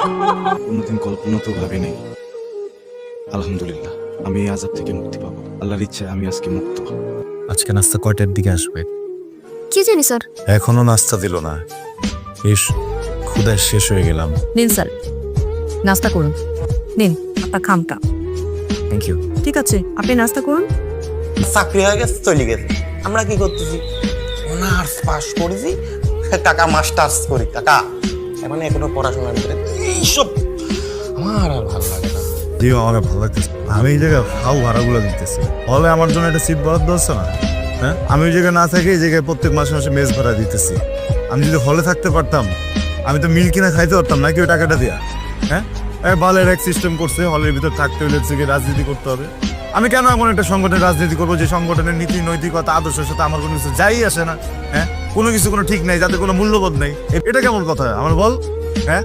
কোনোদিন কল্পনা তো ভাবিনি। আলহামদুলিল্লাহ, আমি এই আযাব থেকে মুক্তি পাবো। আল্লাহর ইচ্ছায় আমি আজকে মুক্ত। আজকে নাস্তা কয়টার দিকে আসবে? কি জানি স্যার। এখনো নাস্তা দিল না। বেশ ক্ষুধায় শেষ হয়ে গেলাম। নিন স্যার, নাস্তা করুন। নিন আপনার খামটা। Thank you. ঠিক আছে, আপনি নাস্তা করুন। চাকরি হয়ে গেছে, চলে গেছে। আমরা কি করতেছি? অনার্স পাস করেছি, কাকা মাস্টার্স করি। কাকা এখন এখনো পড়াশোনার ভিতরে এইসব আমার আর ভালো লাগে না। দিও, আমাকে ভালো লাগতেছে। আমি এই জায়গায় হাউ ভাড়াগুলো দিতেছি, হলে আমার জন্য একটা সিট বরাদ্দ হচ্ছে না। হ্যাঁ, আমি ওই জায়গায় না থাকি, এই জায়গায় প্রত্যেক মাসে মাসে মেস ভাড়া দিতেছি। আমি যদি হলে থাকতে পারতাম, আমি তো মিল কিনা খাইতে পারতাম নাকি ওই টাকাটা দিয়া। হ্যাঁ, বালের এক সিস্টেম করছে, হলের ভিতর থাকতে হলে হচ্ছে রাজনীতি করতে হবে। আমি কেন এমন একটা সংগঠনের রাজনীতি করবো যে সংগঠনের নীতি নৈতিকতা আদর্শের সাথে আমার কোনো কিছু যাই আসে না? হ্যাঁ, কোনো কিছু কোনো ঠিক নাই, যাতে কোনো মূল্যবোধ নেই। এটা কেমন কথা আমার বল? হ্যাঁ,